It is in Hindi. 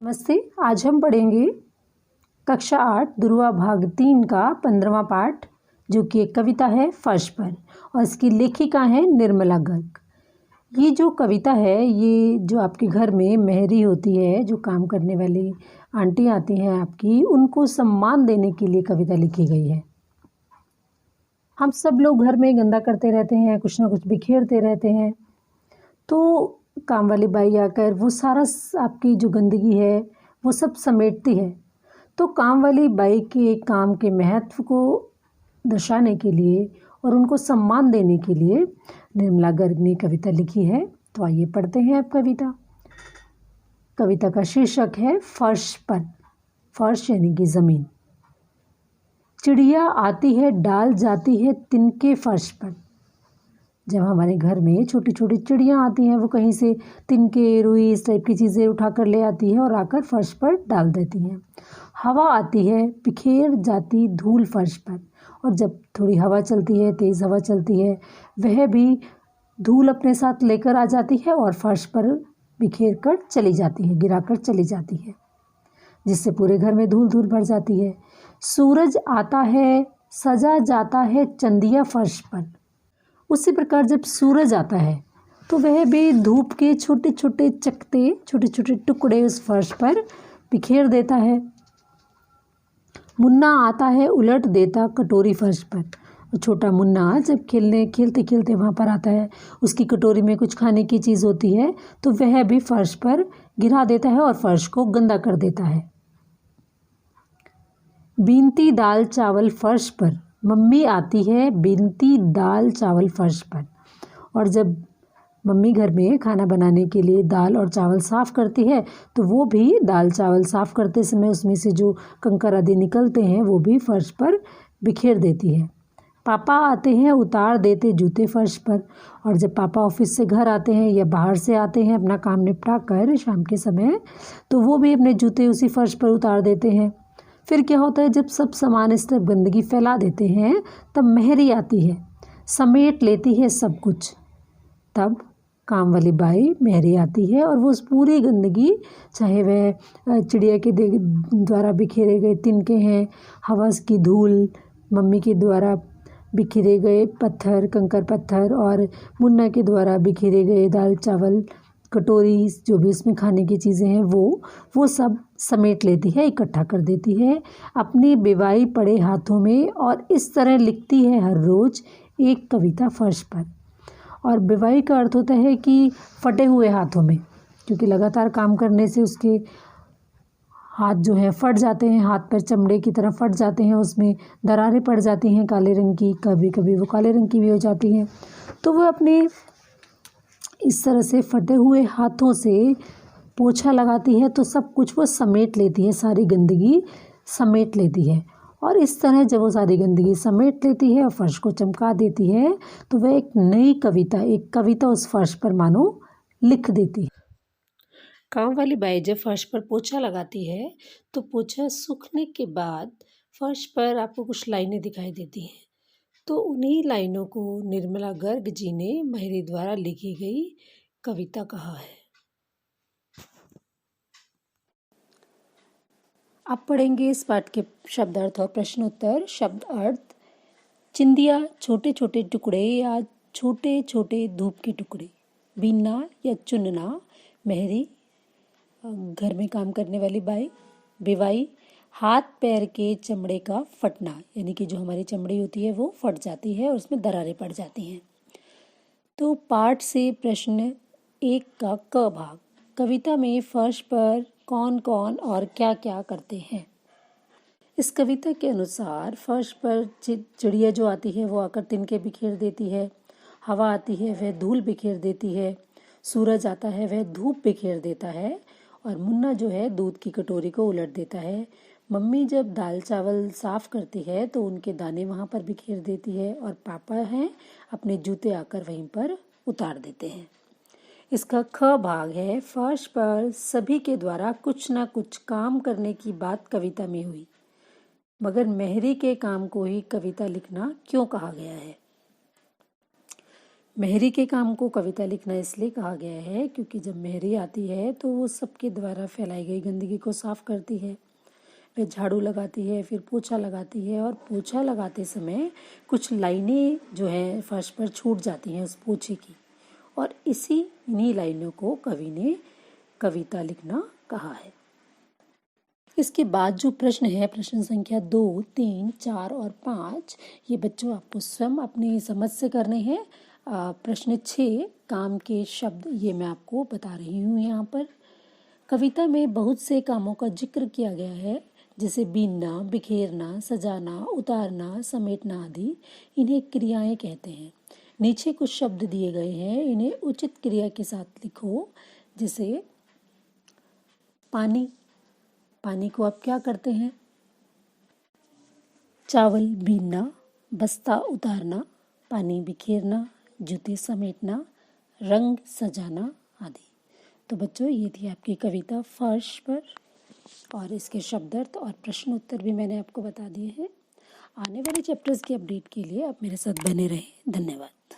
नमस्ते। आज हम पढ़ेंगे कक्षा 8 दुर्वा भाग 3 का 15वां पाठ, जो कि एक कविता है फर्श पर, और इसकी लेखिका है निर्मला गर्ग। ये जो कविता है, ये जो आपके घर में मेहरी होती है, जो काम करने वाली आंटी आती हैं आपकी, उनको सम्मान देने के लिए कविता लिखी गई है। हम सब लोग घर में गंदा करते रहते हैं, कुछ ना कुछ बिखेरते रहते हैं, तो काम वाली बाई आकर वो सारा आपकी जो गंदगी है वो सब समेटती है। तो काम वाली बाई के काम के महत्व को दर्शाने के लिए और उनको सम्मान देने के लिए निर्मला गर्ग ने कविता लिखी है। तो आइए पढ़ते हैं अब कविता। कविता का शीर्षक है फर्श पर। फर्श यानी कि ज़मीन। चिड़िया आती है डाल जाती है तिनके फर्श पर। जब हमारे घर में छोटी छोटी चिड़ियाँ आती हैं, वो कहीं से तिनके, रुई, इस टाइप की चीज़ें उठा कर ले आती हैं और आकर फर्श पर डाल देती हैं। हवा आती है बिखेर जाती धूल फर्श पर, और जब थोड़ी हवा चलती है, तेज़ हवा चलती है, वह भी धूल अपने साथ लेकर आ जाती है और फर्श पर बिखेर कर चली जाती है, गिरा कर चली जाती है, जिससे पूरे घर में धूल धूल भर जाती है। सूरज आता है सजा जाता है चंदिया फर्श पर। उसी प्रकार जब सूरज आता है तो वह भी धूप के छोटे छोटे चकते, छोटे छोटे टुकड़े उस फर्श पर बिखेर देता है। मुन्ना आता है उलट देता कटोरी फर्श पर। और छोटा मुन्ना जब खेलते खेलते वहाँ पर आता है, उसकी कटोरी में कुछ खाने की चीज़ होती है, तो वह भी फर्श पर गिरा देता है और फर्श को गंदा कर देता है। बीनती दाल चावल फर्श पर। मम्मी आती है बीनती दाल चावल फर्श पर। और जब मम्मी घर में खाना बनाने के लिए दाल और चावल साफ़ करती है, तो वो भी दाल चावल साफ़ करते समय उसमें से जो कंकर आदि निकलते हैं वो भी फर्श पर बिखेर देती है। पापा आते हैं उतार देते जूते फर्श पर। और जब पापा ऑफिस से घर आते हैं या बाहर से आते हैं अपना काम निपटा कर शाम के समय, तो वो भी अपने जूते उसी फर्श पर उतार देते हैं। फिर क्या होता है, जब सब सामान इस तरफ गंदगी फैला देते हैं, तब मेहरी आती है, समेट लेती है सब कुछ। तब काम वाली बाई मेहरी आती है और वो उस पूरी गंदगी, चाहे वह चिड़िया के द्वारा बिखेरे गए तिनके हैं, हवा की धूल, मम्मी के द्वारा बिखेरे गए पत्थर, कंकर पत्थर, और मुन्ना के द्वारा बिखेरे गए दाल चावल, कटोरी, जो भी इसमें खाने की चीज़ें हैं, वो सब समेट लेती है, इकट्ठा कर देती है अपनी बेवाई पड़े हाथों में, और इस तरह लिखती है हर रोज़ एक कविता फर्श पर। और बेवाई का अर्थ होता है कि फटे हुए हाथों में, क्योंकि लगातार काम करने से उसके हाथ जो है फट जाते हैं, हाथ पैर चमड़े की तरह फट जाते हैं, उसमें दरारें पड़ जाती हैं काले रंग की, कभी कभी वो काले रंग की भी हो जाती हैं। तो वो अपने इस तरह से फटे हुए हाथों से पोछा लगाती है, तो सब कुछ वो समेट लेती है, सारी गंदगी समेट लेती है। और इस तरह जब वो सारी गंदगी समेट लेती है और फर्श को चमका देती है, तो वह एक नई कविता, एक कविता उस फर्श पर मानो लिख देती है। काम वाली बाई जब फर्श पर पोछा लगाती है, तो पोछा सूखने के बाद फर्श पर आपको कुछ लाइनें दिखाई देती हैं। तो उन्हीं लाइनों को निर्मला गर्ग जी ने मेहरी द्वारा लिखी गई कविता कहा है। अब पढ़ेंगे इस पाठ के शब्दार्थ और प्रश्नोत्तर। शब्द अर्थ: चिंदिया छोटे छोटे टुकड़े या छोटे छोटे धूप के टुकड़े। बीनना या चुनना, मेहरी घर में काम करने वाली बाई। बेवाई हाथ पैर के चमड़े का फटना, यानी कि जो हमारी चमड़ी होती है वो फट जाती है और उसमें दरारें पड़ जाती हैं। तो पाठ से प्रश्न 1 का क भाग: कविता में फर्श पर कौन कौन और क्या क्या करते हैं? इस कविता के अनुसार फर्श पर चिड़िया जो आती है वो आकर तिनके बिखेर देती है, हवा आती है वह धूल बिखेर देती है, सूरज आता है वह धूप बिखेर देता है, और मुन्ना जो है दूध की कटोरी को उलट देता है। मम्मी जब दाल चावल साफ करती है तो उनके दाने वहाँ पर बिखेर देती है, और पापा हैं अपने जूते आकर वहीं पर उतार देते हैं। इसका ख भाग है: फर्श पर सभी के द्वारा कुछ ना कुछ काम करने की बात कविता में हुई, मगर मेहरी के काम को ही कविता लिखना क्यों कहा गया है? मेहरी के काम को कविता लिखना इसलिए कहा गया है क्योंकि जब मेहरी आती है तो वो सबके द्वारा फैलाई गई गंदगी को साफ करती है। वह झाड़ू लगाती है, फिर पोछा लगाती है और पोछा लगाते समय कुछ लाइनें जो हैं फर्श पर छूट जाती हैं उस पोछे की, और इन्हीं लाइनों को कवि ने कविता लिखना कहा है। इसके बाद जो प्रश्न है, प्रश्न संख्या 2, 3, 4 और 5, ये बच्चों आपको स्वयं अपनी समझ से करने हैं। प्रश्न 6, काम के शब्द, ये मैं आपको बता रही हूँ यहाँ पर। कविता में बहुत से कामों का जिक्र किया गया है, जैसे बीनना, बिखेरना, सजाना, उतारना, समेटना आदि। इन्हें क्रियाएं कहते हैं। नीचे कुछ शब्द दिए गए हैं, इन्हें उचित क्रिया के साथ लिखो। जैसे पानी, पानी को आप क्या करते हैं? चावल बीनना, बस्ता उतारना, पानी बिखेरना, जूते समेटना, रंग सजाना आदि। तो बच्चों, ये थी आपकी कविता फर्श पर, और इसके शब्दार्थ और प्रश्न उत्तर भी मैंने आपको बता दिए हैं। आने वाले चैप्टर्स की अपडेट के लिए आप मेरे साथ बने रहें। धन्यवाद।